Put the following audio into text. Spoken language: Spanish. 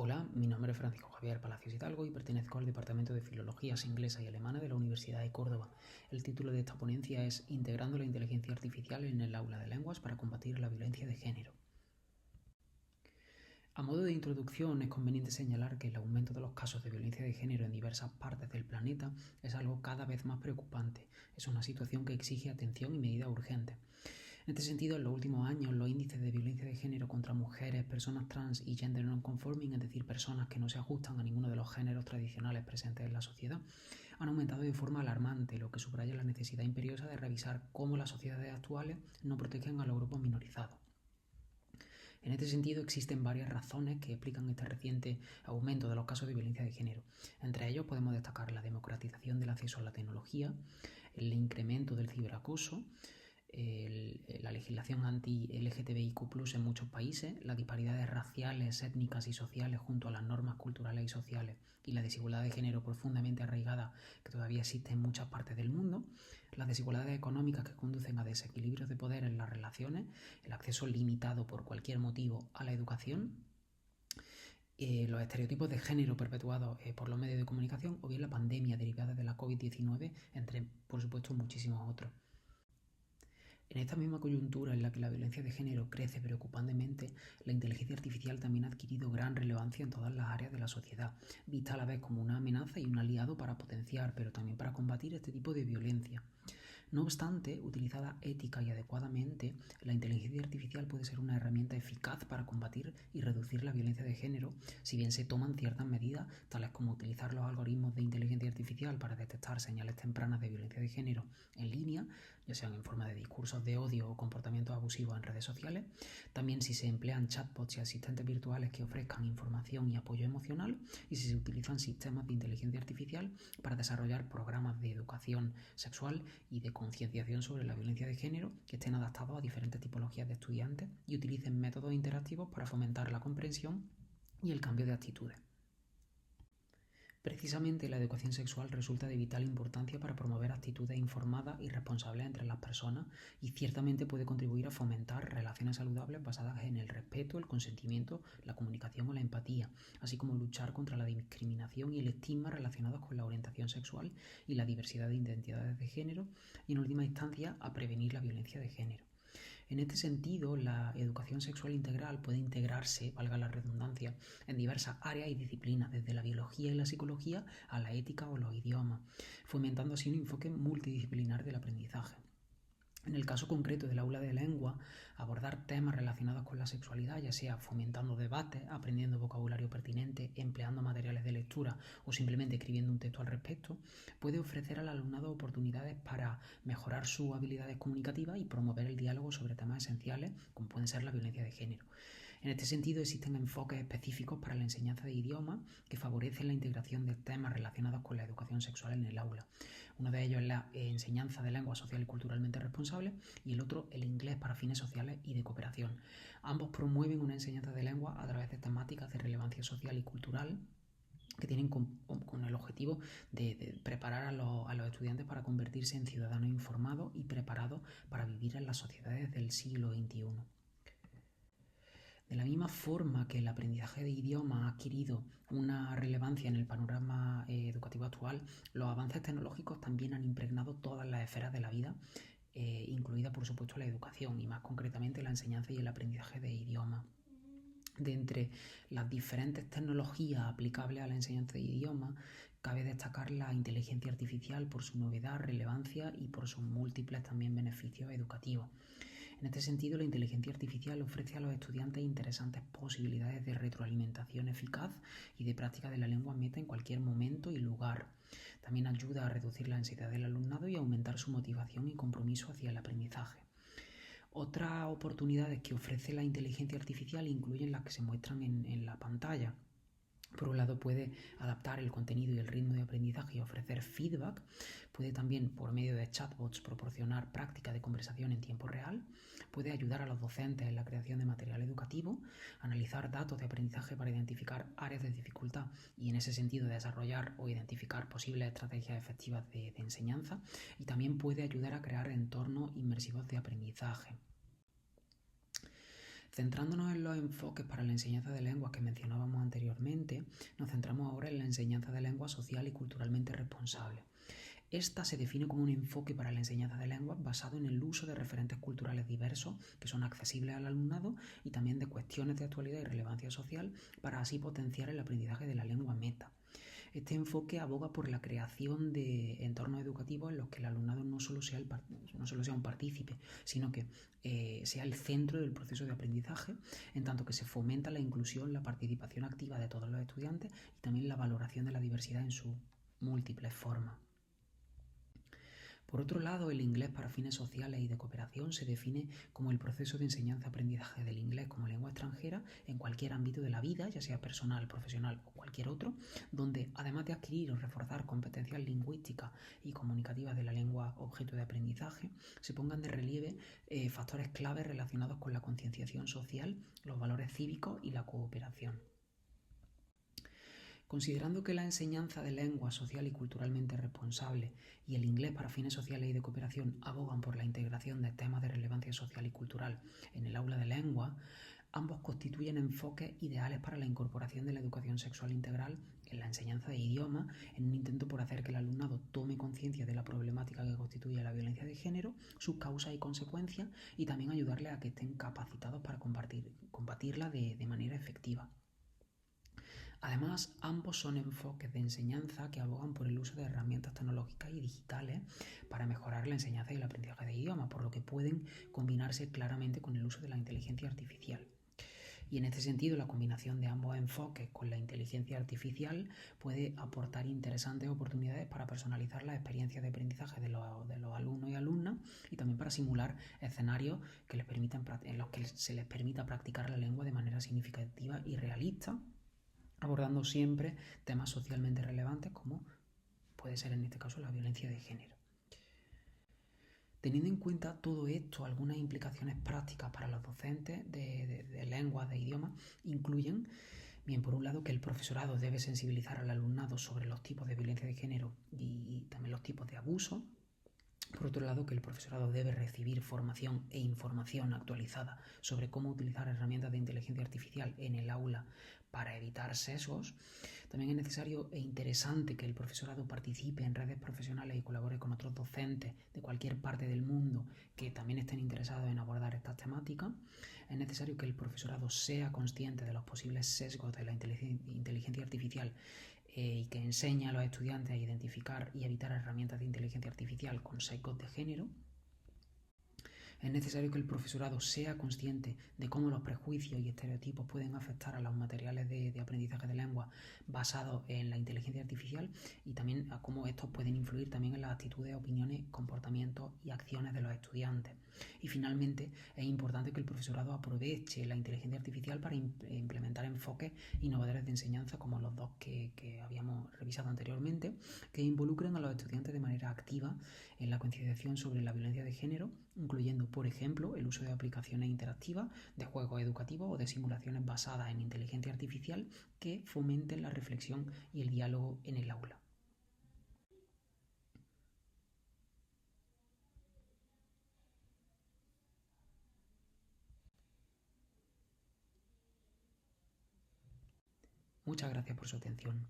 Hola, mi nombre es Francisco Javier Palacios Hidalgo y pertenezco al Departamento de Filologías Inglesa y Alemana de la Universidad de Córdoba. El título de esta ponencia es Integrando la inteligencia artificial en el aula de lenguas para combatir la violencia de género. A modo de introducción, es conveniente señalar que el aumento de los casos de violencia de género en diversas partes del planeta es algo cada vez más preocupante. Es una situación que exige atención y medidas urgentes. En este sentido, en los últimos años, los índices de violencia de género contra mujeres, personas trans y gender non-conforming, es decir, personas que no se ajustan a ninguno de los géneros tradicionales presentes en la sociedad, han aumentado de forma alarmante, lo que subraya la necesidad imperiosa de revisar cómo las sociedades actuales no protegen a los grupos minorizados. En este sentido, existen varias razones que explican este reciente aumento de los casos de violencia de género. Entre ellos podemos destacar la democratización del acceso a la tecnología, el incremento del ciberacoso, la legislación anti-LGTBIQ+ en muchos países, las disparidades raciales, étnicas y sociales junto a las normas culturales y sociales y la desigualdad de género profundamente arraigada que todavía existe en muchas partes del mundo, las desigualdades económicas que conducen a desequilibrios de poder en las relaciones, el acceso limitado por cualquier motivo a la educación, los estereotipos de género perpetuados por los medios de comunicación o bien la pandemia derivada de la COVID-19, entre, por supuesto, muchísimos otros. En esta misma coyuntura en la que la violencia de género crece preocupantemente, la inteligencia artificial también ha adquirido gran relevancia en todas las áreas de la sociedad, vista a la vez como una amenaza y un aliado para potenciar, pero también para combatir este tipo de violencia. No obstante, utilizada ética y adecuadamente, la inteligencia artificial puede ser una herramienta eficaz para combatir y reducir la violencia de género, si bien se toman ciertas medidas, tales como utilizar los algoritmos de inteligencia artificial para detectar señales tempranas de violencia de género en línea, ya sean en forma de discursos de odio o comportamientos abusivos en redes sociales. También si se emplean chatbots y asistentes virtuales que ofrezcan información y apoyo emocional, y si se utilizan sistemas de inteligencia artificial para desarrollar programas de educación sexual y de concienciación sobre la violencia de género que estén adaptados a diferentes tipologías de estudiantes y utilicen métodos interactivos para fomentar la comprensión y el cambio de actitudes. Precisamente la educación sexual resulta de vital importancia para promover actitudes informadas y responsables entre las personas y ciertamente puede contribuir a fomentar relaciones saludables basadas en el respeto, el consentimiento, la comunicación o la empatía, así como luchar contra la discriminación y el estigma relacionados con la orientación sexual y la diversidad de identidades de género y en última instancia a prevenir la violencia de género. En este sentido, la educación sexual integral puede integrarse, valga la redundancia, en diversas áreas y disciplinas, desde la biología y la psicología a la ética o los idiomas, fomentando así un enfoque multidisciplinar del aprendizaje. En el caso concreto del aula de lengua, abordar temas relacionados con la sexualidad, ya sea fomentando debates, aprendiendo vocabulario pertinente, empleando materiales de lectura o simplemente escribiendo un texto al respecto, puede ofrecer al alumnado oportunidades para mejorar sus habilidades comunicativas y promover el diálogo sobre temas esenciales como pueden ser la violencia de género. En este sentido, existen enfoques específicos para la enseñanza de idiomas que favorecen la integración de temas relacionados con la educación sexual en el aula. Uno de ellos es la enseñanza de lengua social y culturalmente responsable y el otro el inglés para fines sociales y de cooperación. Ambos promueven una enseñanza de lengua a través de temáticas de relevancia social y cultural que tienen con el objetivo de preparar a los estudiantes para convertirse en ciudadanos informados y preparados para vivir en las sociedades del siglo XXI. De la misma forma que el aprendizaje de idiomas ha adquirido una relevancia en el panorama educativo actual, los avances tecnológicos también han impregnado todas las esferas de la vida, incluida por supuesto la educación y más concretamente la enseñanza y el aprendizaje de idiomas. De entre las diferentes tecnologías aplicables a la enseñanza de idiomas, cabe destacar la inteligencia artificial por su novedad, relevancia y por sus múltiples también beneficios educativos. En este sentido, la inteligencia artificial ofrece a los estudiantes interesantes posibilidades de retroalimentación eficaz y de práctica de la lengua meta en cualquier momento y lugar. También ayuda a reducir la ansiedad del alumnado y a aumentar su motivación y compromiso hacia el aprendizaje. Otras oportunidades que ofrece la inteligencia artificial incluyen las que se muestran en la pantalla. Por un lado, puede adaptar el contenido y el ritmo de aprendizaje y ofrecer feedback. Puede también, por medio de chatbots, proporcionar práctica de conversación en tiempo real. Puede ayudar a los docentes en la creación de material educativo, analizar datos de aprendizaje para identificar áreas de dificultad y en ese sentido desarrollar o identificar posibles estrategias efectivas de enseñanza. Y también puede ayudar a crear entornos inmersivos de aprendizaje. Centrándonos en los enfoques para la enseñanza de lenguas que mencionábamos anteriormente, nos centramos ahora en la enseñanza de lenguas social y culturalmente responsable. Esta se define como un enfoque para la enseñanza de lenguas basado en el uso de referentes culturales diversos que son accesibles al alumnado y también de cuestiones de actualidad y relevancia social para así potenciar el aprendizaje de la lengua meta. Este enfoque aboga por la creación de entornos educativos en los que el alumnado no solo sea un partícipe, sino que sea el centro del proceso de aprendizaje, en tanto que se fomenta la inclusión, la participación activa de todos los estudiantes y también la valoración de la diversidad en sus múltiples formas. Por otro lado, el inglés para fines sociales y de cooperación se define como el proceso de enseñanza-aprendizaje del inglés como lengua extranjera en cualquier ámbito de la vida, ya sea personal, profesional o cualquier otro, donde además de adquirir o reforzar competencias lingüísticas y comunicativas de la lengua objeto de aprendizaje, se pongan de relieve factores claves relacionados con la concienciación social, los valores cívicos y la cooperación. Considerando que la enseñanza de lengua social y culturalmente responsable y el inglés para fines sociales y de cooperación abogan por la integración de temas de relevancia social y cultural en el aula de lengua, ambos constituyen enfoques ideales para la incorporación de la educación sexual integral en la enseñanza de idiomas, en un intento por hacer que el alumnado tome conciencia de la problemática que constituye la violencia de género, sus causas y consecuencias, y también ayudarles a que estén capacitados para combatirla de manera efectiva. Además, ambos son enfoques de enseñanza que abogan por el uso de herramientas tecnológicas y digitales para mejorar la enseñanza y el aprendizaje de idiomas, por lo que pueden combinarse claramente con el uso de la inteligencia artificial. Y en este sentido, la combinación de ambos enfoques con la inteligencia artificial puede aportar interesantes oportunidades para personalizar las experiencias de aprendizaje de los alumnos y alumnas y también para simular escenarios en los que se les permita practicar la lengua de manera significativa y realista, abordando siempre temas socialmente relevantes como puede ser en este caso la violencia de género. Teniendo en cuenta todo esto, algunas implicaciones prácticas para los docentes de lenguas, de idiomas, incluyen, bien, por un lado, que el profesorado debe sensibilizar al alumnado sobre los tipos de violencia de género y también los tipos de abuso. Por otro lado, que el profesorado debe recibir formación e información actualizada sobre cómo utilizar herramientas de inteligencia artificial en el aula para evitar sesgos. También es necesario e interesante que el profesorado participe en redes profesionales y colabore con otros docentes de cualquier parte del mundo que también estén interesados en abordar estas temáticas. Es necesario que el profesorado sea consciente de los posibles sesgos de la inteligencia artificial y que enseñe a los estudiantes a identificar y evitar herramientas de inteligencia artificial con sesgos de género. Es necesario que el profesorado sea consciente de cómo los prejuicios y estereotipos pueden afectar a los materiales de aprendizaje de lengua basados en la inteligencia artificial y también a cómo estos pueden influir también en las actitudes, opiniones, comportamientos y acciones de los estudiantes. Y finalmente, es importante que el profesorado aproveche la inteligencia artificial para implementar enfoques innovadores de enseñanza como los dos que habíamos revisado anteriormente, que involucren a los estudiantes de manera activa en la concienciación sobre la violencia de género, incluyendo, por ejemplo, el uso de aplicaciones interactivas, de juegos educativos o de simulaciones basadas en inteligencia artificial que fomenten la reflexión y el diálogo en el aula. Muchas gracias por su atención.